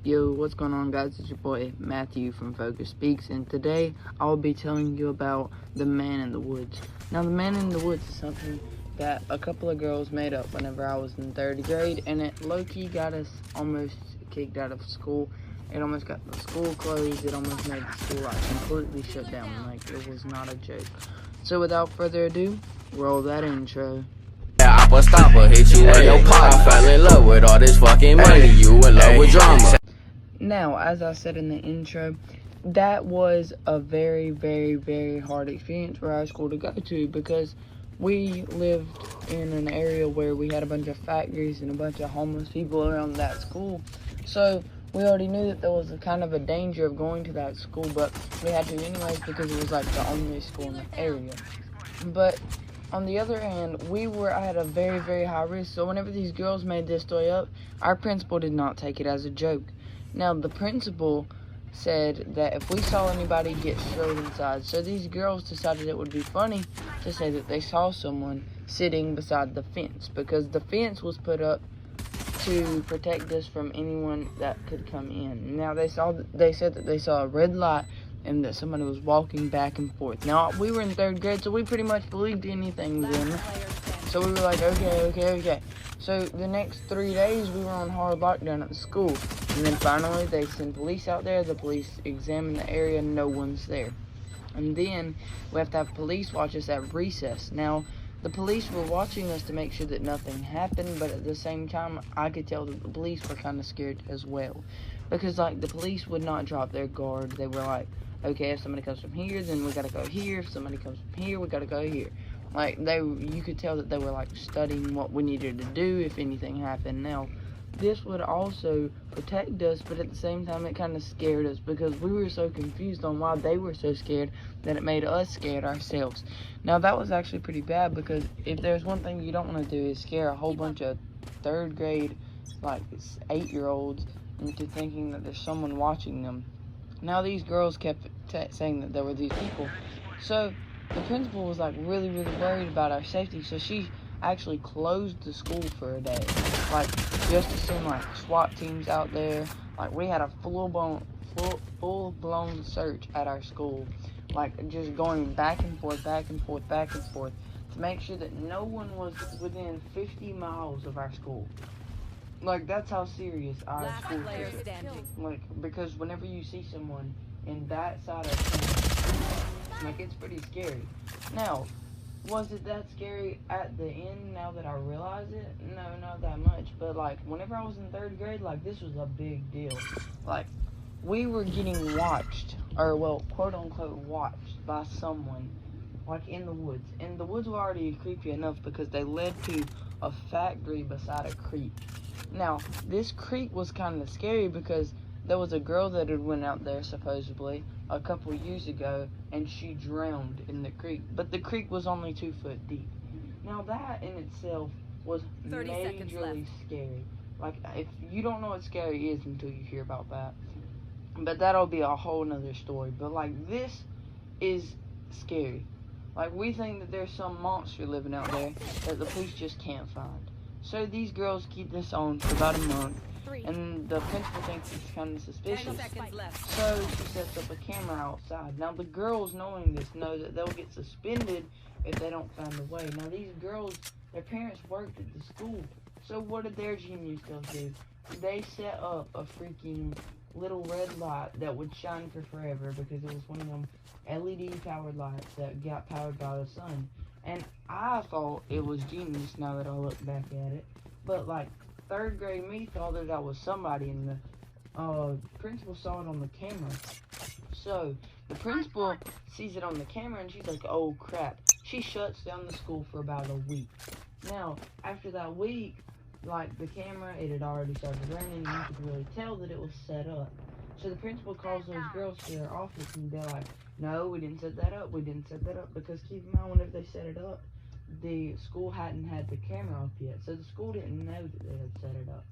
Yo, what's going on, guys? It's your boy Matthew from Focus Speaks, and today I'll be telling you about the man in the woods. Now, the man in the woods is something that a couple of girls made up whenever I was in 3rd grade, and it low-key got us almost kicked out of school. It almost got the school closed. It almost made the school completely shut down. Like, it was not a joke. So without further ado, roll that intro. I was stopper, hit you in your pot. I fell in love with all this fucking money. You in love with drama. Now, as I said in the intro, that was a very, very, very hard experience for our school to go to because we lived in an area where we had a bunch of factories and a bunch of homeless people around that school. So we already knew that there was a kind of a danger of going to that school, but we had to anyways because it was like the only school in the area. But on the other hand, I had a very, very high risk. So whenever these girls made this story up, our principal did not take it as a joke. Now, the principal said that if we saw anybody get strode inside, so these girls decided it would be funny to say that they saw someone sitting beside the fence because the fence was put up to protect us from anyone that could come in. Now, they said that they saw a red light and that somebody was walking back and forth. Now, we were in 3rd grade, so we pretty much believed anything then. So we were like, okay. So the next 3 days, we were on hard lockdown at the school. And then finally, they sent police out there. The police examined the area. No one's there. And then we have to have police watch us at recess. Now, the police were watching us to make sure that nothing happened. But at the same time, I could tell that the police were kind of scared as well. Because, like, the police would not drop their guard. They were like, okay, if somebody comes from here, then we got to go here. If somebody comes from here, we got to go here. Like, you could tell that they were, like, studying what we needed to do if anything happened. Now, this would also protect us, but at the same time, it kind of scared us because we were so confused on why they were so scared that it made us scared ourselves. Now, that was actually pretty bad because if there's one thing you don't want to do is scare a whole bunch of 3rd grade, like, 8-year-olds into thinking that there's someone watching them. Now, these girls kept saying that there were these people. So the principal was like really, really worried about our safety, so she actually closed the school for a day, like just to send like SWAT teams out there. Like we had a full-blown search at our school, like just going back and forth to make sure that no one was within 50 miles of our school. Like that's how serious our school is. Like because whenever you see someone in that side of town, like it's pretty scary. Now, was it that scary at the end now that I realize it? No, not that much. But like whenever I was in 3rd grade, like this was a big deal. Like we were getting watched, or well, quote unquote watched by someone, like in the woods. And the woods were already creepy enough because they led to a factory beside a creek. Now, this creek was kind of scary because there was a girl that had went out there supposedly a couple years ago and she drowned in the creek, but the creek was only 2 foot deep. Now that in itself was majorly scary. Like if you don't know what scary is until you hear about that, but that'll be a whole nother story. But like this is scary. Like we think that there's some monster living out there that the police just can't find. So these girls keep this on for about a month, and the principal thinks it's kind of suspicious. So she sets up a camera outside. Now the girls, knowing this, know that they'll get suspended if they don't find a way. Now these girls, their parents worked at the school, so what did their genius girls do? They set up a freaking little red light that would shine for forever because it was one of them LED powered lights that got powered by the sun. And I thought it was genius now that I look back at it. But like 3rd grade me thought that I was somebody, and the principal saw it on the camera. So the principal sees it on the camera and she's like, oh crap. She shuts down the school for about a week. Now, after that week, like the camera, it had already started running, and you could really tell that it was set up. So the principal calls those girls to their office and they're like, no, we didn't set that up, because keep in mind, whenever they set it up, the school hadn't had the camera up yet, so the school didn't know that they had set it up.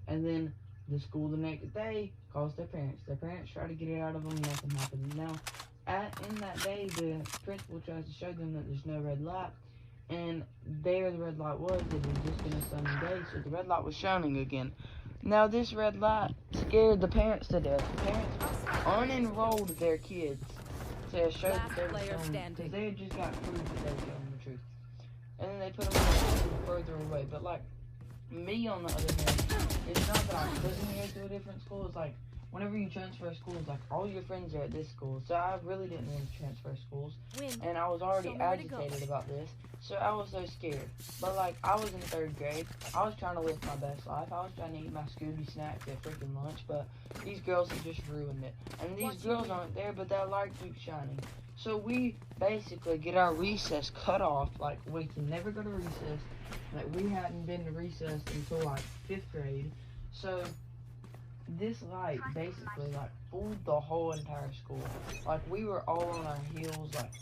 And then the school the next day calls their parents. Their parents try to get it out of them, nothing happened. Now, in that day, the principal tries to show them that there's no red light, and there the red light was. It had just been a sunny day, so the red light was shining again. Now this red light scared the parents to death. The parents unenrolled their kids to show that they were telling, because they had just got proof that they were telling the truth. And then they put them further away. But like me on the other hand, it's not that I'm pushing you to a different school. It's like whenever you transfer schools, like all your friends are at this school. So I really didn't want to transfer schools. And I was already agitated about this. So I was so scared. But like I was in 3rd grade. I was trying to live my best life. I was trying to eat my Scooby snacks at freaking lunch. But these girls have just ruined it. And these girls aren't there, but that light keeps shining. So we basically get our recess cut off. Like we can never go to recess. Like we hadn't been to recess until like 5th grade. So this light basically like fooled the whole entire school. Like we were all on our heels, like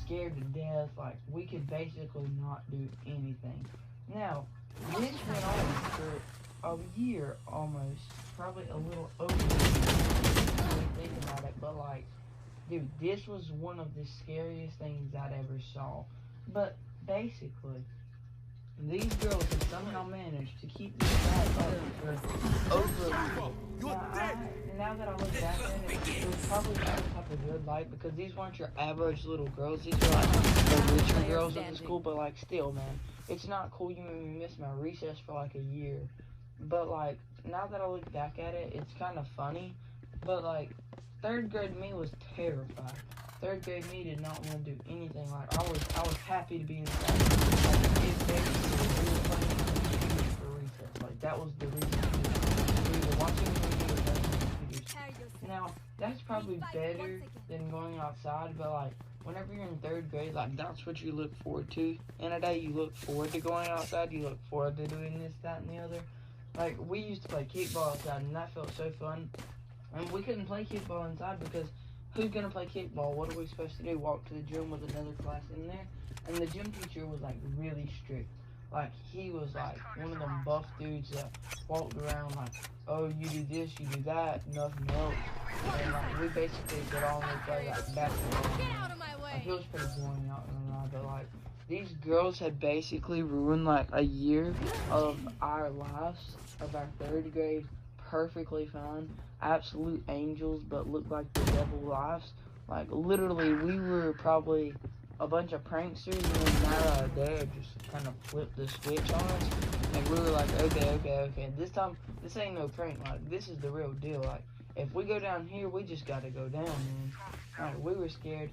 scared to death. Like we could basically not do anything. Now this went on for a year almost, probably a little over when you think about it. But like, dude, this was one of the scariest things I'd ever saw. But basically, these girls have somehow managed to keep this light up for over a year. Now that I look back at it was probably not a type of good light, because these weren't your average little girls. These were like the richer girls of the school, but like still, man, it's not cool. You made me miss my recess for like a year. But like, now that I look back at it, it's kind of funny. But like, 3rd grade me was terrified. 3rd grade me did not want to do anything. Like I was happy to be inside. Like it basically we were playing for recess. Like that was the reason we were watching the movie or playing computers. Now that's probably better than going outside, but like whenever you're in 3rd grade, like that's what you look forward to in a day. You look forward to going outside. You look forward to doing this, that, and the other. Like we used to play kickball outside, and that felt so fun. And we couldn't play kickball inside because who's gonna play kickball? What are we supposed to do? Walk to the gym with another class in there? And the gym teacher was like really strict. Like he was like one of them buff dudes that walked around like, oh, you do this, you do that, nothing else. And like we basically could only play like basketball. Get out of my way! Like, it was pretty boring, not gonna lie, but like these girls had basically ruined like a year of our lives, of our 3rd grade. Perfectly fine, absolute angels, but looked like the devil lives. Like literally, we were probably a bunch of pranksters, and then now our dad just kind of flipped the switch on us, and we were like, okay, this time, this ain't no prank. Like this is the real deal. Like if we go down here, we just gotta go down, man. Like we were scared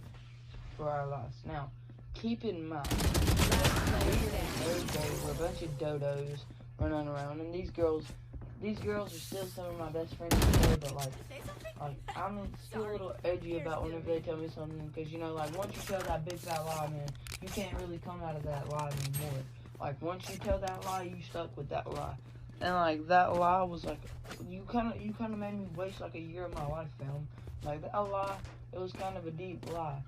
for our lives. Now, keep in mind, we were in 3rd grade, we're a bunch of dodos running around, and these girls are still some of my best friends today, but like I'm still a little edgy about whenever they tell me something, because you know, like once you tell that big fat lie, man, you can't really come out of that lie anymore. Like once you tell that lie, you stuck with that lie, and like that lie was like, you kind of made me waste like a year of my life, fam. Like that lie, it was kind of a deep lie.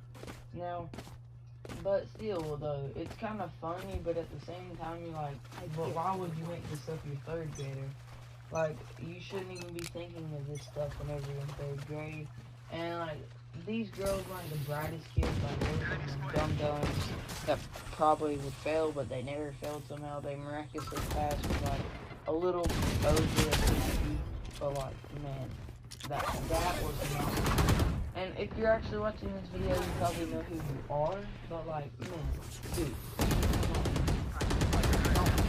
Now, but still though, it's kind of funny, but at the same time you're like, but why would you make this up your 3rd grader? Like, you shouldn't even be thinking of this stuff whenever you're in 3rd grade. And, like, these girls weren't the brightest kids. Like, they were some dum-dums that probably would fail, but they never failed somehow. They miraculously passed with, like, a little over a 60. But, like, man, that was not. And if you're actually watching this video, you probably know who you are. But, like, man, dude,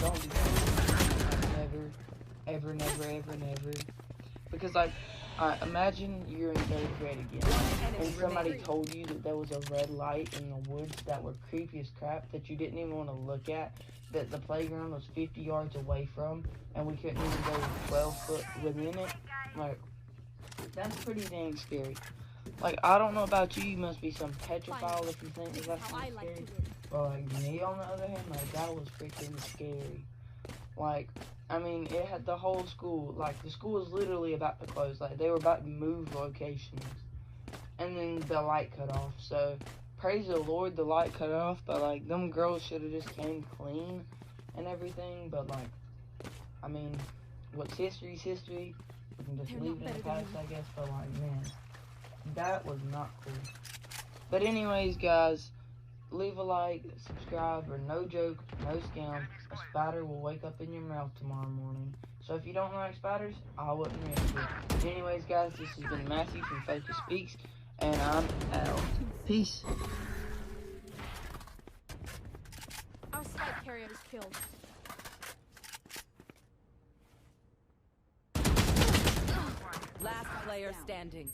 don't do that. Never. Ever, never. Because, like, imagine you're in 3rd grade again, and somebody told you that there was a red light in the woods that were creepy as crap, that you didn't even want to look at, that the playground was 50 yards away from, and we couldn't even go 12 foot within it. Like, that's pretty dang scary. Like, I don't know about you, you must be some petrophile if you think that's scary. But, like, me, on the other hand, like, that was freaking scary. Like, I mean, it had the whole school, like, the school was literally about to close. Like, they were about to move locations. And then the light cut off. So, praise the Lord, the light cut off. But, like, them girls should have just came clean and everything. But, like, I mean, what's history's history. We can just leave it in the past, I guess. But, like, man, that was not cool. But anyways, guys, leave a like, subscribe, or no joke, no scam, a spider will wake up in your mouth tomorrow morning. So if you don't like spiders, I wouldn't risk it. Anyways, guys, this has been Matthew from Focus Speaks, and I'm out. Peace. Our spike carrier is killed. Last player standing.